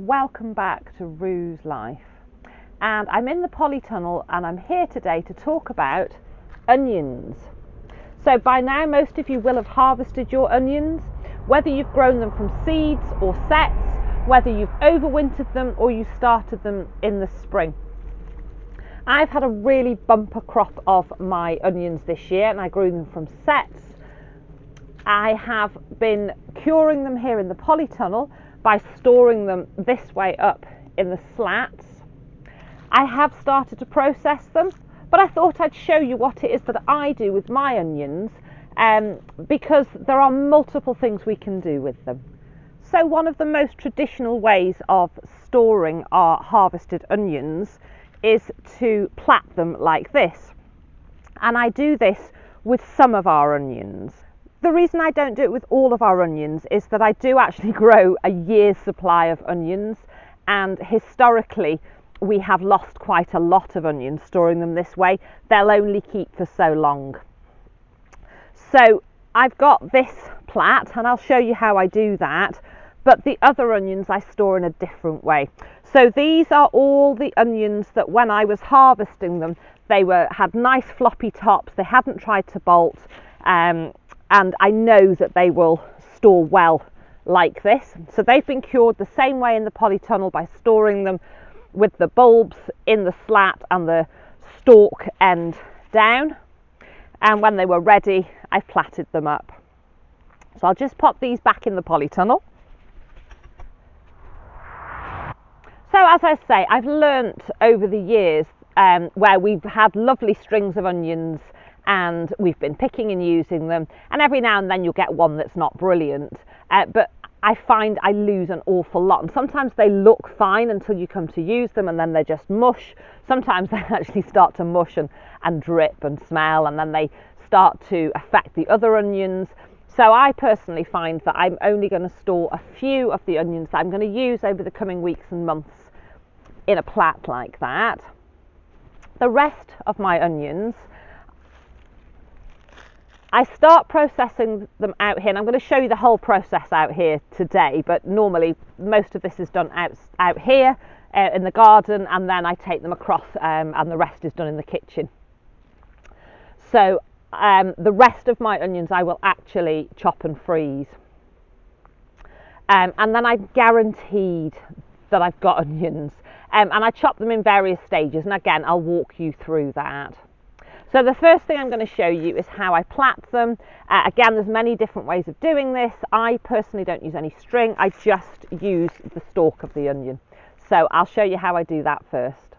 welcome back to Rue's Life. And I'm in the polytunnel and I'm here today to talk about onions. So by now most of you will have harvested your onions, whether you've grown them from seeds or sets, whether you've overwintered them or you started them in the spring. I've had a really bumper crop of my onions this year and I grew them from sets. I have been curing them here in the polytunnel by storing them this way up in the slats. I have started to process them, but I thought I'd show you what it is that I do with my onions, because there are multiple things we can do with them. So one of the most traditional ways of storing our harvested onions is to plat them like this. And I do this with some of our onions. The reason I don't do it with all of our onions is that I do actually grow a year's supply of onions, and historically we have lost quite a lot of onions storing them this way. They'll only keep for so long. So I've got this plat and I'll show you how I do that, but the other onions I store in a different way. So these are all the onions that when I was harvesting them, they had nice floppy tops, they hadn't tried to bolt, and I know that they will store well like this. So they've been cured the same way in the polytunnel by storing them with the bulbs in the slat and the stalk end down. And when they were ready, I platted them up. So I'll just pop these back in the polytunnel. So as I say, I've learnt over the years where we've had lovely strings of onions and we've been picking and using them, and every now and then you'll get one that's not brilliant, but I find I lose an awful lot, and sometimes they look fine until you come to use them and then they're just mush. Sometimes they actually start to mush and drip and smell, and then they start to affect the other onions. So I personally find that I'm only going to store a few of the onions that I'm going to use over the coming weeks and months in a plat like that. The rest of my onions, I start processing them out here, and I'm going to show you the whole process out here today, but normally most of this is done out here in the garden, and then I take them across and the rest is done in the kitchen. So the rest of my onions I will actually chop and freeze, and then I'm guaranteed that I've got onions, and I chop them in various stages, and again I'll walk you through that. So the first thing I'm going to show you is how I plat them. Again, there's many different ways of doing this. I personally don't use any string, I just use the stalk of the onion. So I'll show you how I do that first.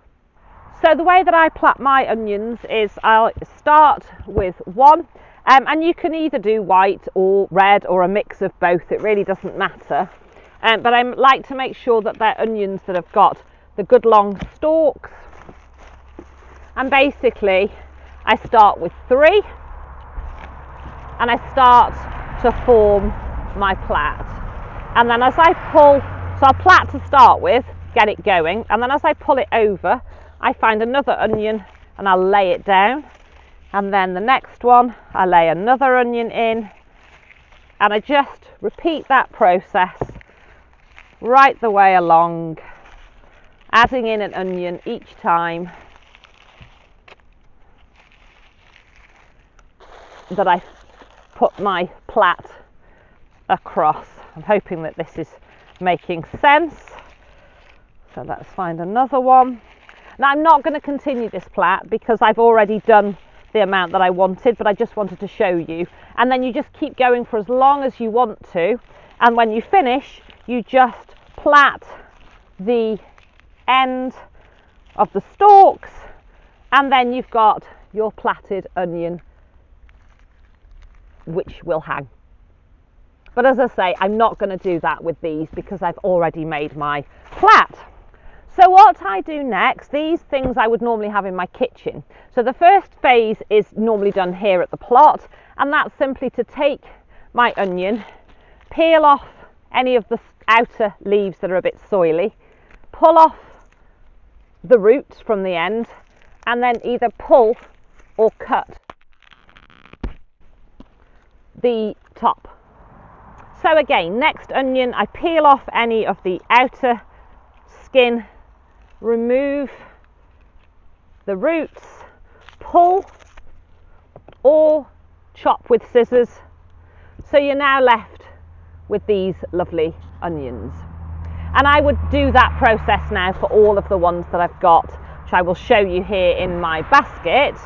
So the way that I plat my onions is I'll start with one, and you can either do white or red or a mix of both, it really doesn't matter. But I like to make sure that they're onions that have got the good long stalks, and basically I start with 3 and I start to form my plat, and then as I pull, so I'll plat to start with, get it going, and then as I pull it over I find another onion and I'll lay it down, and then the next one I lay another onion in, and I just repeat that process right the way along, adding in an onion each time that I put my plat across. I'm hoping that this is making sense. So let's find another one. Now I'm not going to continue this plat because I've already done the amount that I wanted, but I just wanted to show you, and then you just keep going for as long as you want to, and when you finish you just plat the end of the stalks, and then you've got your platted onion which will hang. But as I say, I'm not going to do that with these because I've already made my plat. So what I do next, these things I would normally have in my kitchen. So the first phase is normally done here at the plot, and that's simply to take my onion, peel off any of the outer leaves that are a bit soily, pull off the roots from the end, and then either pull or cut the top. So again, next onion, I peel off any of the outer skin, remove the roots, pull or chop with scissors. So you're now left with these lovely onions. And I would do that process now for all of the ones that I've got, which I will show you here in my basket.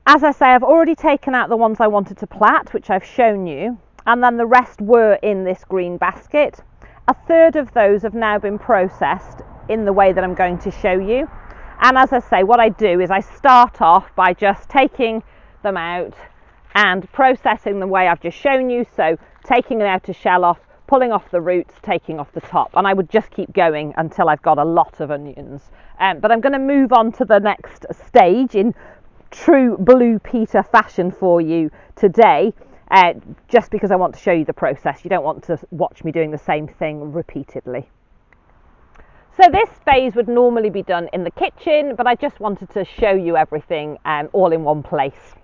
As I say, I've already taken out the ones I wanted to plat, which I've shown you, and then the rest were in this green basket. A third of those have now been processed in the way that I'm going to show you. And as I say, what I do is I start off by just taking them out and processing the way I've just shown you. So taking an outer shell off, pulling off the roots, taking off the top, and I would just keep going until I've got a lot of onions. But I'm going to move on to the next stage in true Blue Peter fashion for you today, just because I want to show you the process. You don't want to watch me doing the same thing repeatedly. So this phase would normally be done in the kitchen, but I just wanted to show you everything all in one place.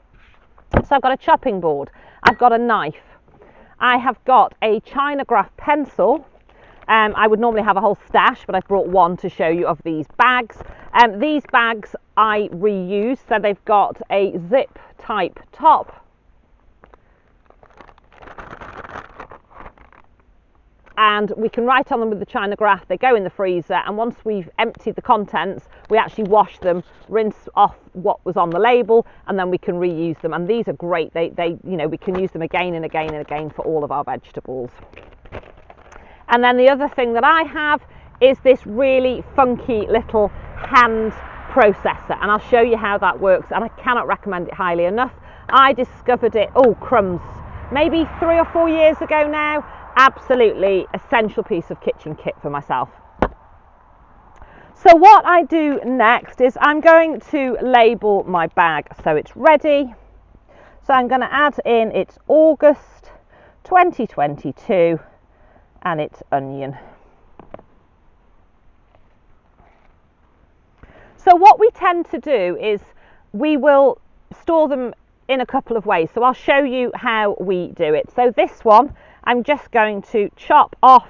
So I've got a chopping board, I've got a knife, I have got a China graph pencil. I would normally have a whole stash, but I've brought one to show you of these bags. These bags I reuse, so they've got a zip type top. And we can write on them with the China graph. They go in the freezer, and once we've emptied the contents, we actually wash them, rinse off what was on the label, and then we can reuse them. And these are great. They you know, we can use them again and again and again for all of our vegetables. And then the other thing that I have is this really funky little hand processor, and I'll show you how that works, and I cannot recommend it highly enough. I discovered it, oh crumbs, maybe 3 or 4 years ago now. Absolutely essential piece of kitchen kit for myself. So what I do next is I'm going to label my bag so it's ready. So I'm going to add in it's August 2022 and it's onion. So what we tend to do is we will store them in a couple of ways. So I'll show you how we do it. So this one, I'm just going to chop off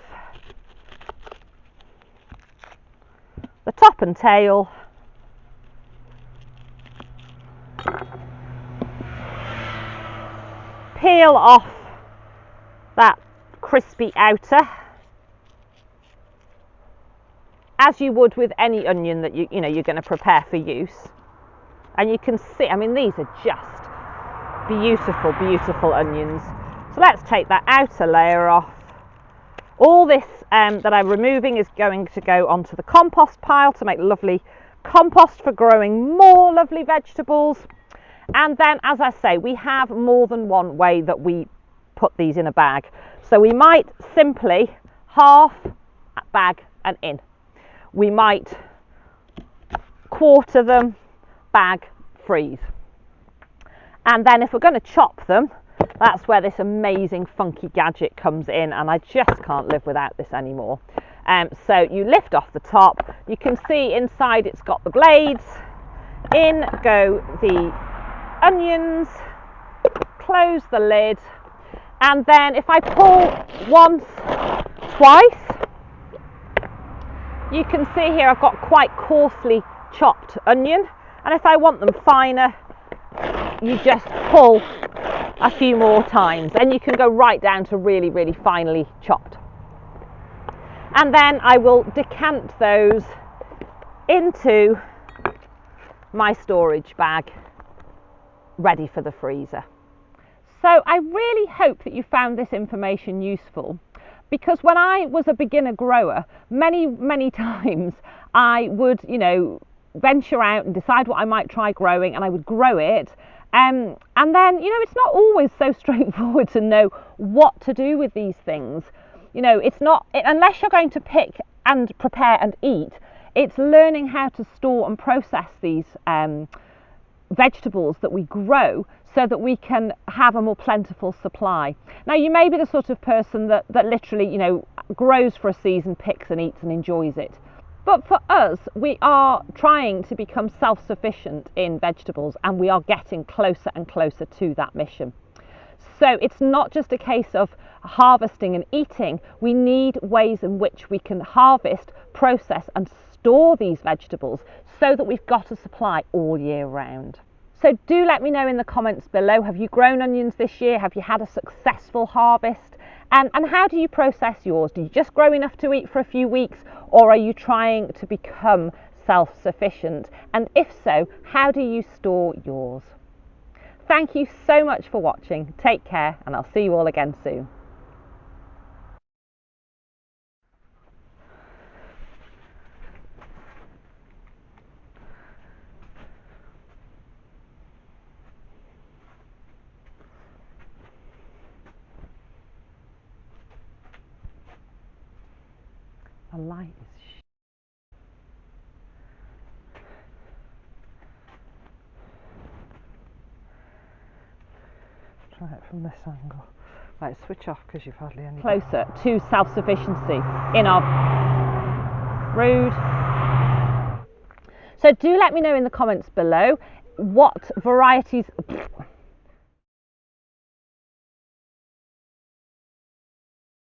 the top and tail, peel off that crispy outer, as you would with any onion that you know you're going to prepare for use. And you can see, I mean, these are just beautiful, beautiful onions. So let's take that outer layer off. All this that I'm removing is going to go onto the compost pile to make lovely compost for growing more lovely vegetables. And then, as I say, we have more than one way that we put these in a bag. So we might simply half bag and in. We might quarter them, bag, freeze. And then if we're going to chop them, that's where this amazing funky gadget comes in, and I just can't live without this anymore. So you lift off the top, you can see inside it's got the blades, in go the onions, close the lid, and then if I pull once, twice, you can see here I've got quite coarsely chopped onion, and if I want them finer, you just pull a few more times and you can go right down to really, really finely chopped. And then I will decant those into my storage bag, ready for the freezer. So I really hope that you found this information useful, because when I was a beginner grower, many times I would, you know, venture out and decide what I might try growing, and I would grow it. And then, you know, it's not always so straightforward to know what to do with these things. You know, it's not, unless you're going to pick and prepare and eat, it's learning how to store and process these vegetables that we grow so that we can have a more plentiful supply. Now, you may be the sort of person that literally, you know, grows for a season, picks and eats and enjoys it. But for us, we are trying to become self-sufficient in vegetables, and we are getting closer and closer to that mission. So it's not just a case of harvesting and eating. We need ways in which we can harvest, process and store these vegetables so that we've got a supply all year round. So do let me know in the comments below, have you grown onions this year? Have you had a successful harvest? And how do you process yours? Do you just grow enough to eat for a few weeks, or are you trying to become self-sufficient? And if so, how do you store yours? Thank you so much for watching. Take care, and I'll see you all again soon. The light is try it from this angle. Right, switch off because you've hardly any. Closer to self-sufficiency in our road. So do let me know in the comments below what varieties